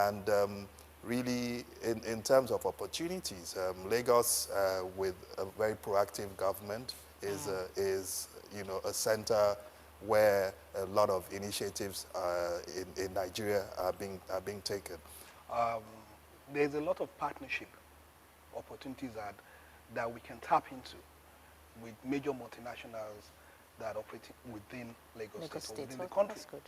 And really, in terms of opportunities, Lagos, with a very proactive government, is a center where a lot of initiatives in Nigeria are being taken. There's a lot of partnership opportunities that we can tap into with major multinationals that operate within Lagos State or within the country. That's good.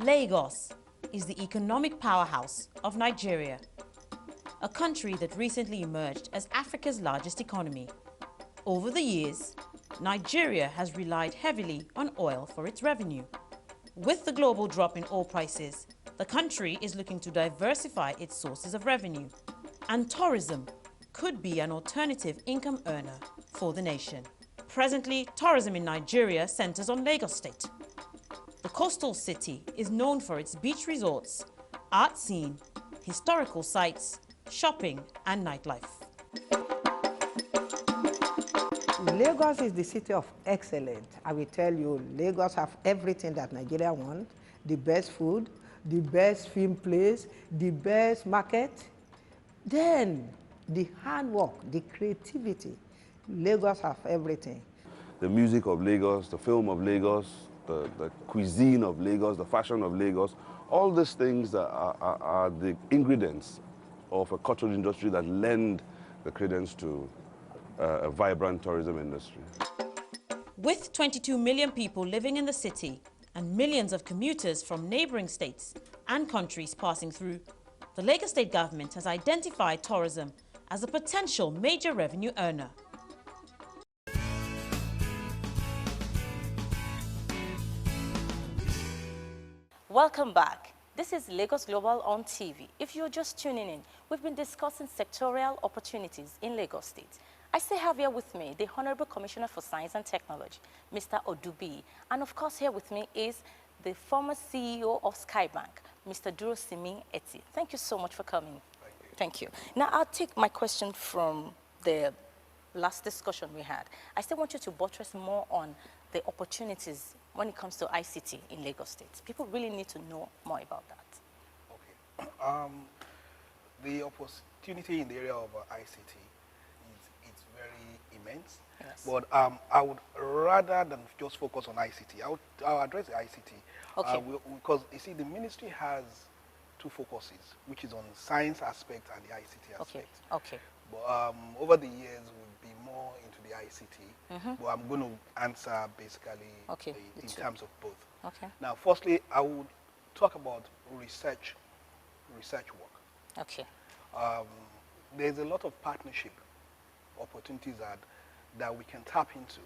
Lagos is the economic powerhouse of Nigeria, a country that recently emerged as Africa's largest economy. Over the years, Nigeria has relied heavily on oil for its revenue. With the global drop in oil prices, the country is looking to diversify its sources of revenue, and tourism could be an alternative income earner for the nation. Presently, tourism in Nigeria centers on Lagos State. The coastal city is known for its beach resorts, art scene, historical sites, shopping, and nightlife. Lagos is the city of excellence. I will tell you, Lagos have everything that Nigeria wants: the best food, the best film place, the best market. Then the hard work, the creativity. Lagos have everything. The music of Lagos, the film of Lagos, the cuisine of Lagos, the fashion of Lagos, all these things are the ingredients of a cultural industry that lend the credence to a vibrant tourism industry. With 22 million people living in the city and millions of commuters from neighboring states and countries passing through, the Lagos State government has identified tourism as a potential major revenue earner. Welcome back. This is Lagos Global on TV. If you're just tuning in, we've been discussing sectorial opportunities in Lagos State. I still have here with me the Honourable Commissioner for Science and Technology, Mr. Odubiyi. And of course, here with me is the former CEO of Skye Bank, Mr. Durosinmi-Etti. Thank you so much for coming. Thank you. Now, I'll take my question from the last discussion we had. I still want you to buttress more on the opportunities when it comes to ICT in Lagos State. People really need to know more about that. Okay. The opportunity in the area of ICT is very immense. Yes. But I would, rather than just focus on ICT, I'll address the ICT. Okay. Because you see, the ministry has two focuses, which is on science aspect and the ICT aspect. Okay. But over the years, we'll be more into the ICT. But I'm going to answer basically in terms of both. Okay. Now, firstly, I would talk about research work. Okay. There's a lot of partnership opportunities that we can tap into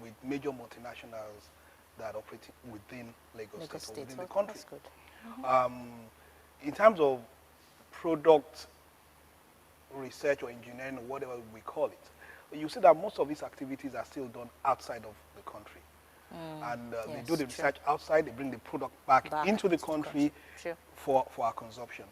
with major multinationals that operate within Lagos State or within the country. That's good. In terms of product research or engineering or whatever we call it, you see that most of these activities are still done outside of the country. And they do the research outside, they bring the product back into the country for our consumption.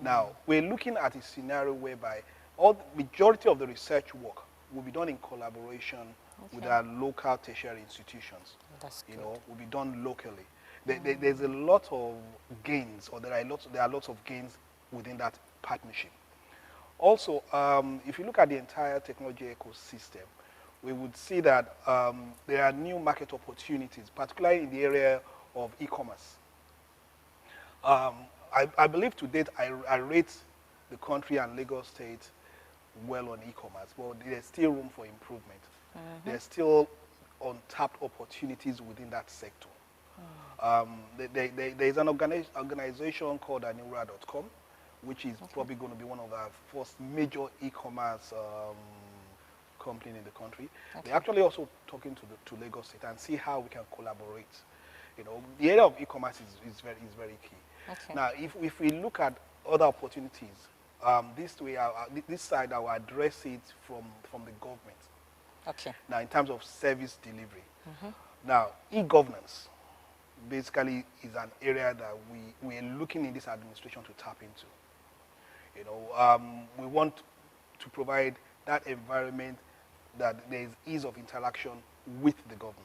Now, we're looking at a scenario whereby all the majority of the research work will be done in collaboration with our local tertiary institutions. That's good. You know, will be done locally. There's a lot of gains, or there are lots of gains within that partnership. Also, if you look at the entire technology ecosystem, we would see that there are new market opportunities, particularly in the area of e-commerce. I believe to date, I rate the country and Lagos State well on e-commerce, but there's still room for improvement. There's still untapped opportunities within that sector. There's an organization called Anura.com, which is probably going to be one of our first major e-commerce company in the country. They're actually also talking to Lagos State and see how we can collaborate. You know, the area of e-commerce is very key. Now, if we look at other opportunities this side, I will address it from the government. Okay. Now, in terms of service delivery. Now, e-governance basically is an area that we are looking in this administration to tap into. You know, we want to provide that environment that there is ease of interaction with the government.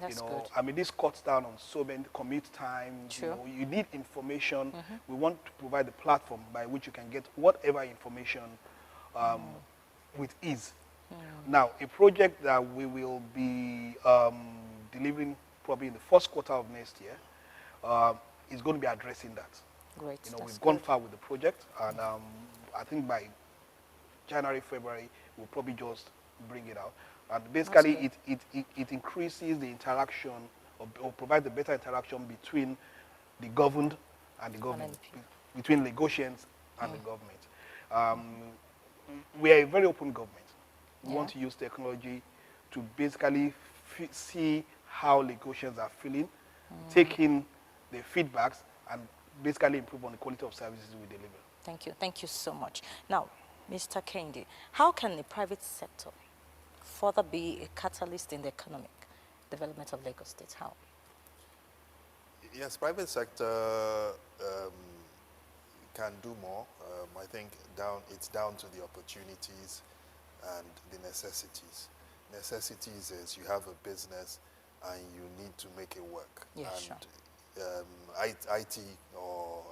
That's You know, good. I mean, this cuts down on so many commute times. True. You know, you need information. We want to provide the platform by which you can get whatever information with ease. Now, a project that we will be delivering probably in the first quarter of next year is going to be addressing that. Great. You know, That's we've gone good. far with the project, and I think by January, February, we'll probably just bring it out. And basically, it increases the interaction or provides a better interaction between the governed and the government, between Lagosians and the government. We are a very open government. We want to use technology to basically see how Lagosians are feeling, take in the feedbacks, and basically improve on the quality of services we deliver. Thank you. Thank you so much. Now, Mr. Kendi, how can the private sector further be a catalyst in the economic development of Lagos State? How? Yes, private sector can do more. I think it's down to the opportunities and the necessities. Necessities is you have a business and you need to make it work. Yeah, and sure. IT or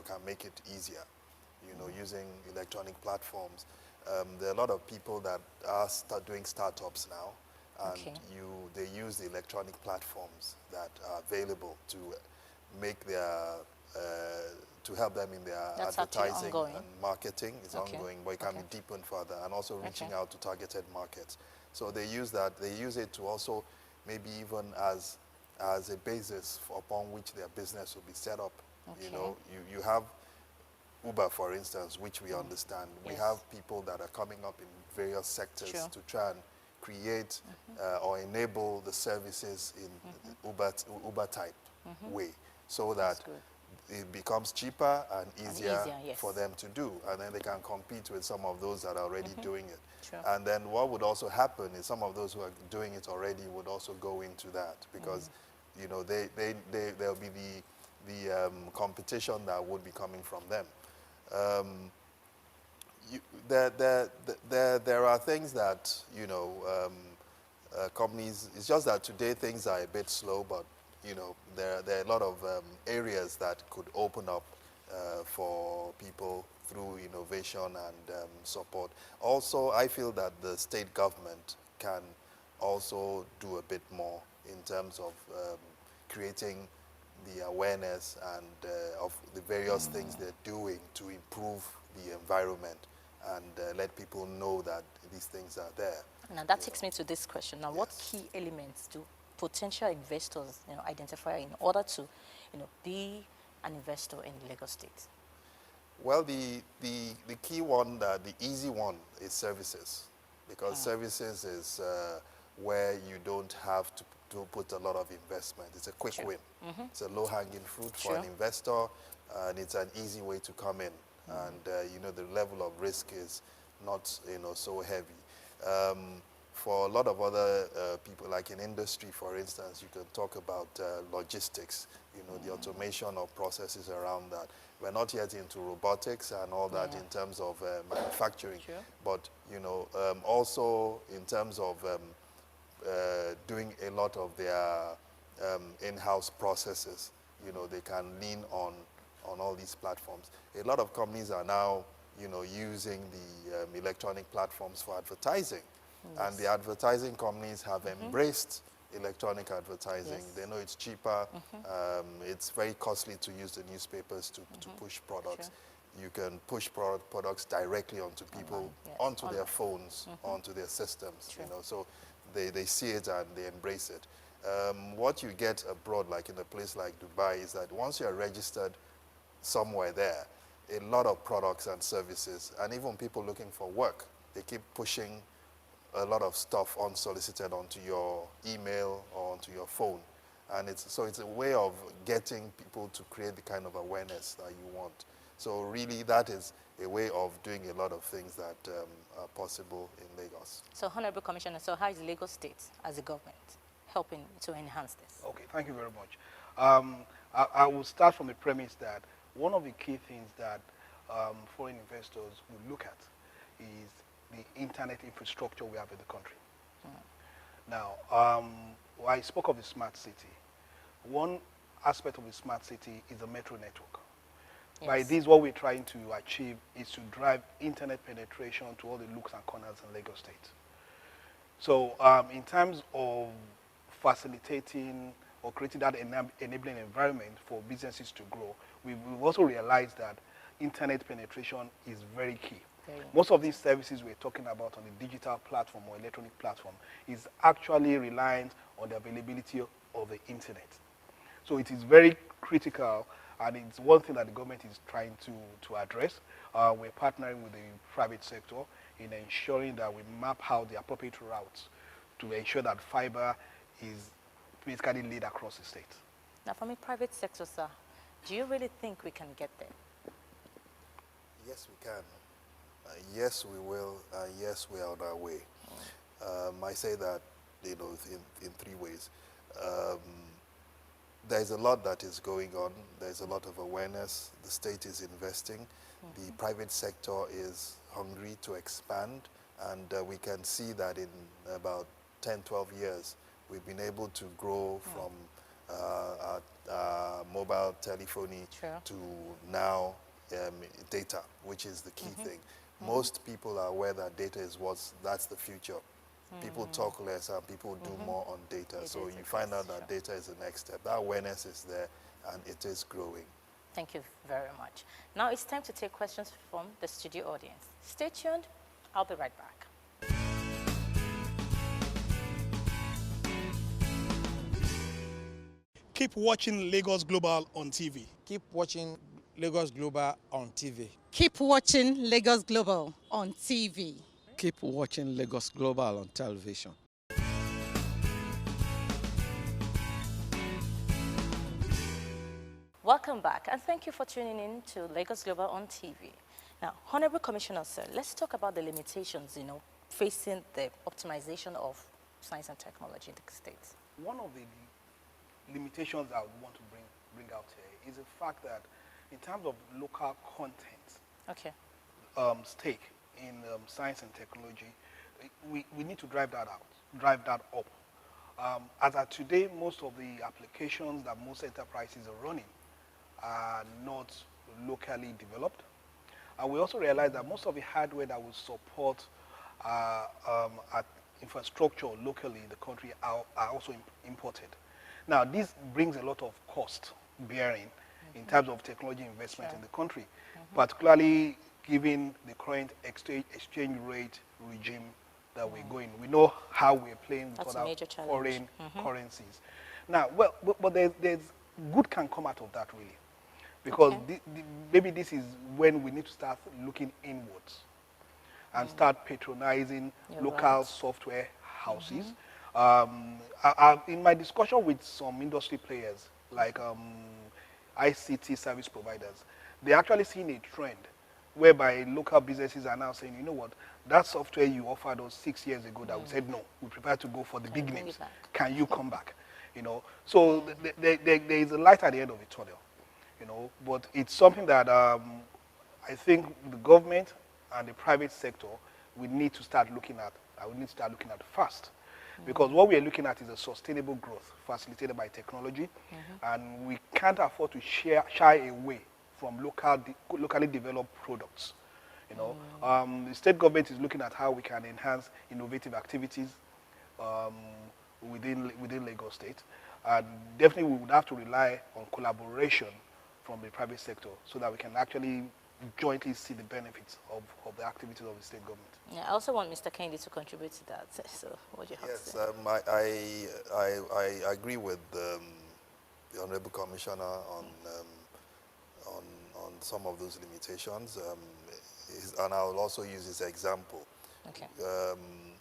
can make it easier. Using electronic platforms. There are a lot of people that are doing startups now, and they use the electronic platforms that are available to make their to help them in their advertising and marketing. It's ongoing, but it can be deepened further, and also reaching out to targeted markets. So they use that. They use it to also maybe even as a basis upon which their business will be set up. You have Uber, for instance, which we understand. Yes. We have people that are coming up in various sectors to try and create or enable the services in Uber type way, so that it becomes cheaper and easier for them to do, and then they can compete with some of those that are already doing it. Sure. And then what would also happen is some of those who are doing it already would also go into that, because there'll be the competition that would be coming from them. There are things that companies. It's just that today things are a bit slow, but there are a lot of areas that could open up for people through innovation and support. Also, I feel that the state government can also do a bit more in terms of creating the awareness and of the various things they're doing to improve the environment and let people know that these things are there. Now that takes me to this question. Now, what key elements do potential investors identify in order to be an investor in Lagos State? Well, the key one, the easy one, is services, because services is where you don't have to put a lot of investment. It's a quick win. It's a low-hanging fruit for an investor, and it's an easy way to come in. And the level of risk is not so heavy. For a lot of other people, like in industry, for instance, you can talk about logistics. The automation of processes around that. We're not yet into robotics and all that in terms of manufacturing, but also in terms of doing a lot of their in-house processes. They can lean on all these platforms. A lot of companies are now, using the electronic platforms for advertising. Yes. And the advertising companies have embraced electronic advertising. Yes. They know it's cheaper. It's very costly to use the newspapers to push products. You can push products directly onto people, onto their phones, onto their systems. So they see it and they embrace it. What you get abroad, like in a place like Dubai, is that once you're registered somewhere there, a lot of products and services, and even people looking for work, they keep pushing a lot of stuff unsolicited onto your email or onto your phone. And it's a way of getting people to create the kind of awareness that you want. So really that is a way of doing a lot of things that are possible in Lagos. So, Honorable Commissioner, so how is Lagos State as a government helping to enhance this? Okay, thank you very much. I will start from the premise that one of the key things that foreign investors will look at is the internet infrastructure we have in the country. Now, I spoke of the smart city. One aspect of the smart city is the metro network. Yes. By this, what we're trying to achieve is to drive internet penetration to all the nooks and corners in Lagos State. So in terms of facilitating or creating that enabling environment for businesses to grow, we've also realized that internet penetration is very key. Most of these services we're talking about on the digital platform or electronic platform is actually reliant on the availability of the internet. So it is very critical, and it's one thing that the government is trying to address. We're partnering with the private sector in ensuring that we map out the appropriate routes to ensure that fiber is basically laid across the state. Now, from a private sector, sir, do you really think we can get there? Yes, we can. Yes, we will. Yes, we are on our way. I say that, in three ways. There's a lot that is going on. There's a lot of awareness. The state is investing. The private sector is hungry to expand, and we can see that in about 10, 12 years, we've been able to grow from mobile telephony to now data, which is the key thing. Most people are aware that data is that's the future. People talk less and people do more on data. So you find out that data is the next step. That awareness is there and it is growing. Thank you very much. Now it's time to take questions from the studio audience. Stay tuned. I'll be right back. Keep watching Lagos Global on TV. Keep watching Lagos Global on TV. Keep watching Lagos Global on TV. Keep watching Lagos Global on television. Welcome back, and thank you for tuning in to Lagos Global on TV. Now, Honorable Commissioner, sir, let's talk about the limitations, facing the optimization of science and technology in the states. One of the limitations I would want to bring out here is the fact that in terms of local content, stake in science and technology, we need to drive that up. As of today, most of the applications that most enterprises are running are not locally developed. And we also realize that most of the hardware that will support infrastructure locally in the country are also imported. Now, this brings a lot of cost bearing in terms of technology investment in the country, particularly given the current exchange rate regime that we're going. We know how we're playing with other foreign currencies. Now, but there's good can come out of that, really. Because maybe this is when we need to start looking inwards and start patronizing local software houses. In my discussion with some industry players, like ICT service providers, they're actually seeing a trend whereby local businesses are now saying, you know what, that software you offered us 6 years ago that we said, no, we prefer to go for the big names. Can you come back? So there is a light at the end of the tunnel. But it's something that I think the government and the private sector we need to start looking at. We need to start looking at fast, because what we are looking at is a sustainable growth facilitated by technology, and we can't afford to shy away from locally developed products. The state government is looking at how we can enhance innovative activities within Lagos State, and definitely we would have to rely on collaboration from the private sector so that we can actually jointly see the benefits of the activities of the state government. Yeah, I also want Mr. Kendi to contribute to that. So what do you have to say? Yes, I agree with the Honourable Commissioner on some of those limitations, and I'll also use his example.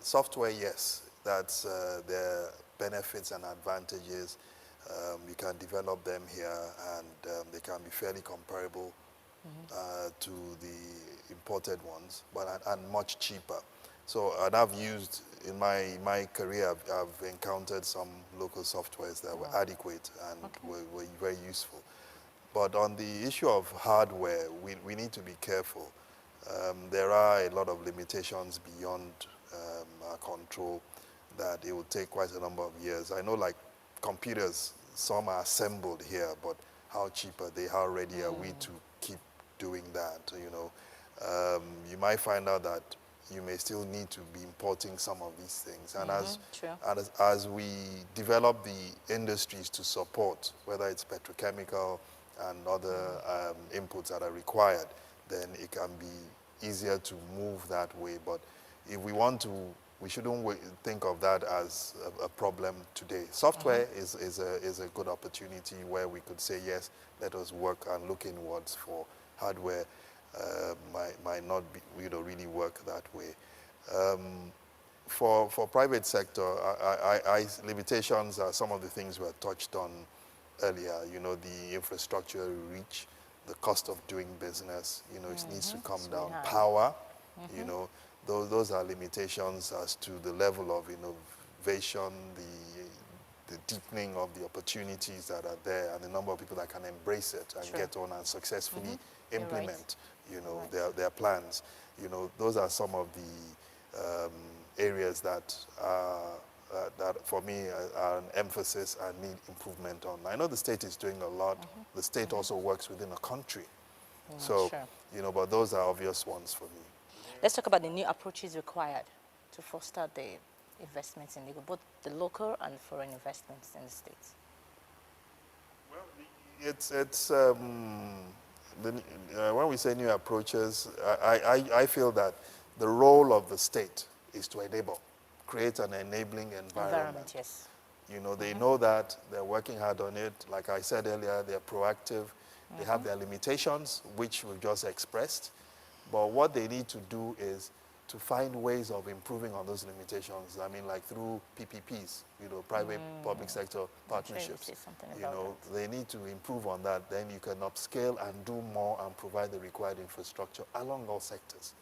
Software, yes, that's their benefits and advantages. You can develop them here, and they can be fairly comparable to the imported ones, but and much cheaper. So, and I've used, in my career, I've encountered some local softwares that were adequate and were very useful. But on the issue of hardware, we need to be careful. There are a lot of limitations beyond our control that it will take quite a number of years. I know, like computers, some are assembled here, but how cheap are they? How ready are we to keep doing that? You know, you might find out that you may still need to be importing some of these things. And as we develop the industries to support, whether it's petrochemical and other inputs that are required, then it can be easier to move that way. But if we want to, we shouldn't think of that as a problem today. Software is a good opportunity where we could say, yes, let us work and look inwards for hardware. Might not be, really work that way. For private sector, limitations are some of the things were touched on earlier. You know, the infrastructure reach, the cost of doing business. You know, it needs to come down. Power, you know, those are limitations as to the level of innovation, the deepening of the opportunities that are there, and the number of people that can embrace it and get on and successfully implement, their plans. You know, those are some of the areas that for me are an emphasis and need improvement on. I know the state is doing a lot. The state also works within a country. So, but those are obvious ones for me. Let's talk about the new approaches required to foster the investments in Lagos, both the local and foreign investments in the states. Well, when we say new approaches, I feel that the role of the state is to enable, create an enabling environment. Yes. You know, they know that, they're working hard on it. Like I said earlier, they're proactive. They have their limitations, which we've just expressed. But what they need to do is to find ways of improving on those limitations. I mean, like through PPPs, private-public sector partnerships. They need to improve on that. Then you can upscale and do more and provide the required infrastructure along all sectors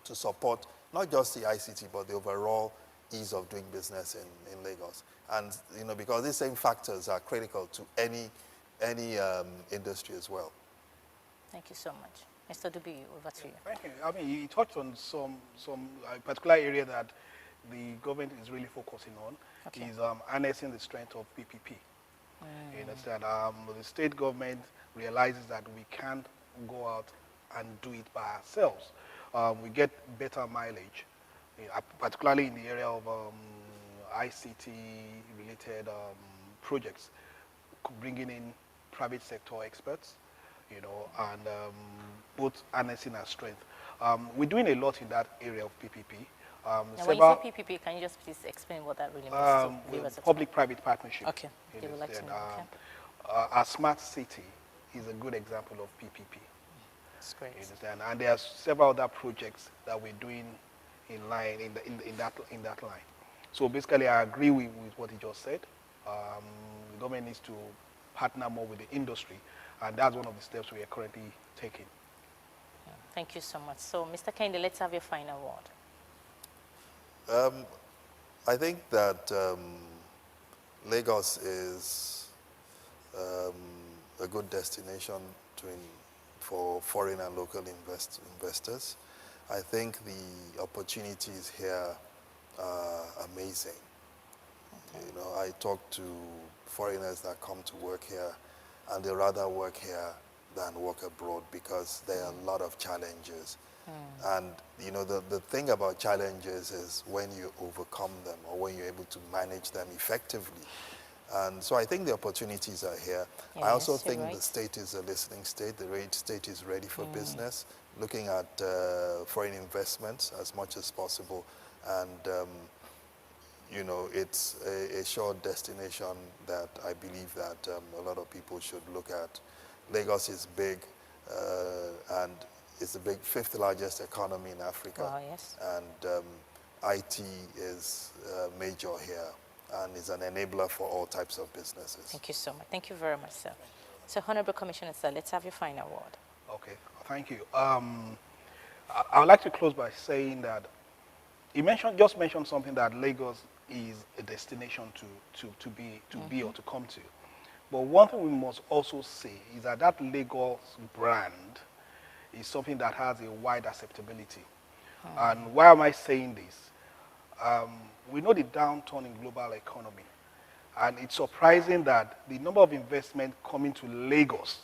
to support not just the ICT, but the overall ease of doing business in Lagos. And, because these same factors are critical to any industry as well. Thank you so much. Mr. Odubiyi, over to you. Thank you. I mean, you touched on some particular area that the government is really focusing on, is harnessing the strength of PPP. You understand? The state government realizes that we can't go out and do it by ourselves. We get better mileage, particularly in the area of ICT-related projects, bringing in private sector experts, and both harnessing our strength. We're doing a lot in that area of PPP. When you say PPP, can you just please explain what that really means? Public-private partnership. Okay. You would like to know. Our smart city is a good example of PPP. That's great. And there are several other projects that we're doing in that line. So basically, I agree with what he just said. The government needs to partner more with the industry, and that's one of the steps we are currently taking. Thank you so much. So, Mr. Kende, let's have your final word. I think that Lagos is a good destination for foreign and local investors. I think the opportunities here are amazing. I talk to foreigners that come to work here, and they rather work here than work abroad because there are a lot of challenges. And the thing about challenges is when you overcome them or when you're able to manage them effectively. And so I think the opportunities are here. I also think the state is a listening state. The state is ready for business, looking at foreign investments as much as possible. And it's a short destination that I believe that a lot of people should look at. Lagos is big, and it's the fifth largest economy in Africa. Wow, yes. And IT is major here and is an enabler for all types of businesses. Thank you so much. Thank you very much, sir. So, Honourable Commissioner, sir, let's have your final word. Okay, thank you. I would like to close by saying that you just mentioned something that Lagos is a destination to be or to come to. But one thing we must also say is that that Lagos brand is something that has a wide acceptability. And why am I saying this? We know the downturn in global economy. And it's surprising that the number of investment coming to Lagos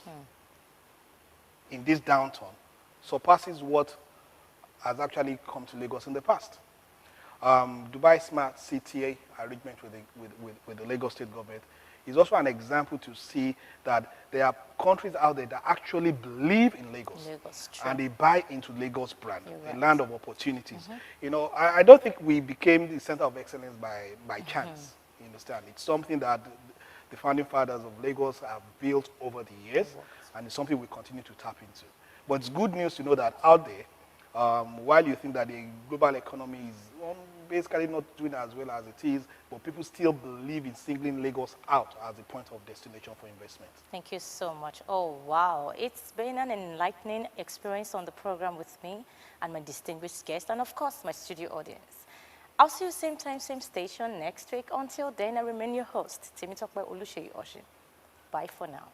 in this downturn surpasses what has actually come to Lagos in the past. Dubai Smart City arrangement with the Lagos state government is also an example to see that there are countries out there that actually believe in Lagos, and they buy into Lagos brand, a land of opportunities. You know, I don't think we became the center of excellence by chance. You understand? It's something that the founding fathers of Lagos have built over the years, and it's something we continue to tap into. But it's good news to know that out there, while you think that the global economy is basically not doing as well as it is, but people still believe in singling Lagos out as a point of destination for investment. Thank you so much. Oh, wow. It's been an enlightening experience on the program with me and my distinguished guest, and of course, my studio audience. I'll see you same time, same station next week. Until then, I remain your host, Temitope Oluseyi-Oshin. Bye for now.